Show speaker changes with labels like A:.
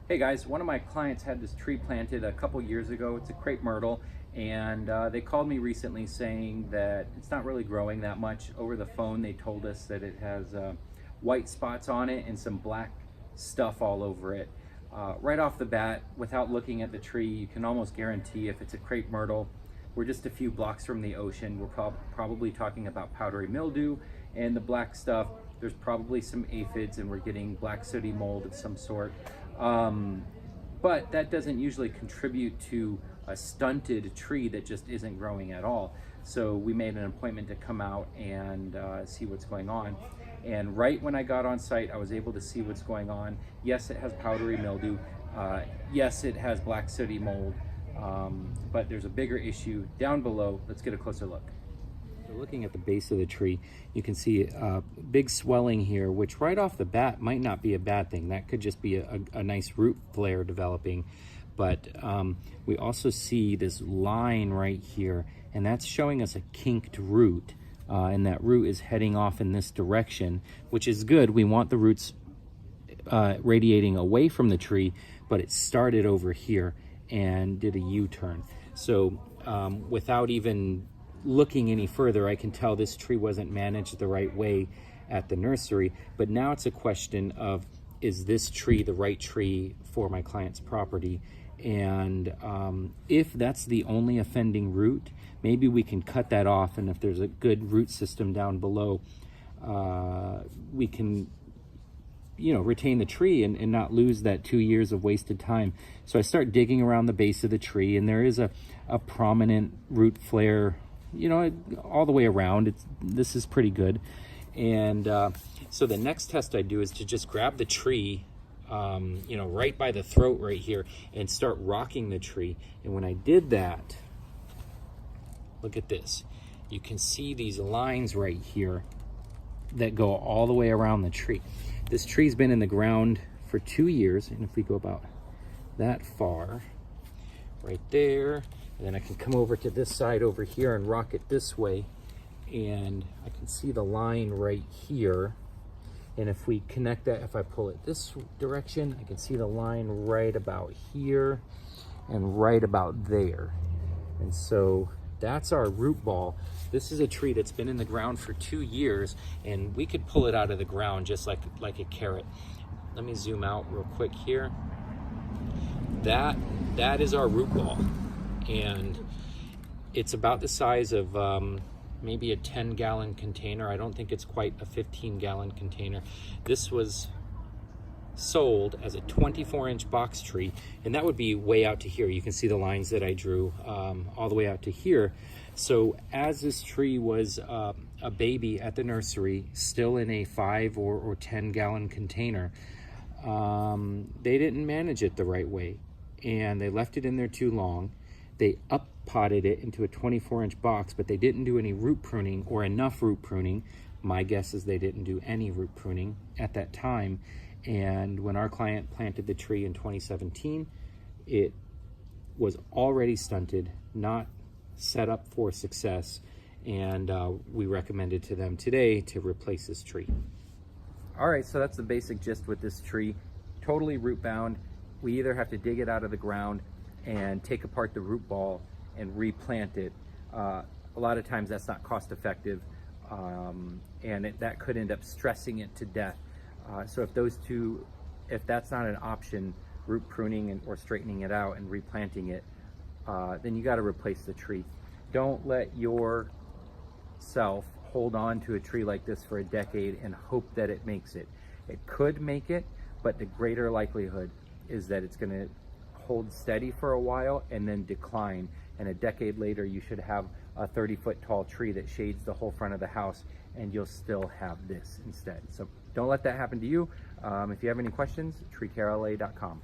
A: Hey guys, one of my clients had this tree planted a couple years ago. It's a crepe myrtle, and they called me recently saying that it's not really growing that much. Over the phone, they told us that it has white spots on it and some black stuff all over it. Right off the bat, without looking at the tree, you can almost guarantee if it's a crepe myrtle. We're just a few blocks from the ocean. We're probably talking about powdery mildew, and the black stuff, there's probably some aphids, and we're getting black sooty mold of some sort. But that doesn't usually contribute to a stunted tree that just isn't growing at all. So we made an appointment to come out and see what's going on. And right when I got on site, I was able to see what's going on. Yes, it has powdery mildew. Yes, it has black sooty mold. But there's a bigger issue down below. Let's get a closer look. So looking at the base of the tree, you can see big swelling here, which right off the bat might not be a bad thing. That could just be a nice root flare developing. But we also see this line right here, and that's showing us a kinked root. And that root is heading off in this direction, which is good. We want the roots radiating away from the tree, but it started over here and did a U-turn. So without even looking any further, I can tell this tree wasn't managed the right way at the nursery. But now it's a question of, is this tree the right tree for my client's property? And if that's the only offending root, maybe we can cut that off, and if there's a good root system down below, we can retain the tree and not lose that 2 years of wasted time. So I start digging around the base of the tree, and there is a prominent root flare all the way around. This is pretty good. And so the next test I do is to just grab the tree right by the throat right here and start rocking the tree. And when I did that, look at this. You can see these lines right here that go all the way around the tree. This tree's been in the ground for 2 years, and if we go about that far, right there, and then I can come over to this side over here and rock it this way, and I can see the line right here. And if we connect that, if I pull it this direction, I can see the line right about here and right about there. And so that's our root ball. This is a tree that's been in the ground for 2 years, and we could pull it out of the ground just like a carrot. Let me zoom out real quick here. That is our root ball, and it's about the size of maybe a 10-gallon container. I don't think it's quite a 15-gallon container. This was sold as a 24-inch box tree, and that would be way out to here. You can see the lines that I drew all the way out to here. So as this tree was a baby at the nursery, still in a 5 or 10-gallon container, they didn't manage it the right way, and they left it in there too long. They up-potted it into a 24-inch box, but they didn't do any root pruning or enough root pruning. My guess is they didn't do any root pruning at that time. And when our client planted the tree in 2017, it was already stunted, not set up for success. And we recommended to them today to replace this tree. All right, so that's the basic gist with this tree. Totally root bound. We either have to dig it out of the ground and take apart the root ball and replant it. A lot of times that's not cost effective, and that could end up stressing it to death. So if that's not an option, root pruning or straightening it out and replanting it, then you got to replace the tree. Don't let yourself hold on to a tree like this for a decade and hope that it makes it. It could make it, but the greater likelihood is that it's going to hold steady for a while and then decline, and a decade later you should have a 30-foot tall tree that shades the whole front of the house, and you'll still have this instead. So don't let that happen to you. If you have any questions, treecarela.com.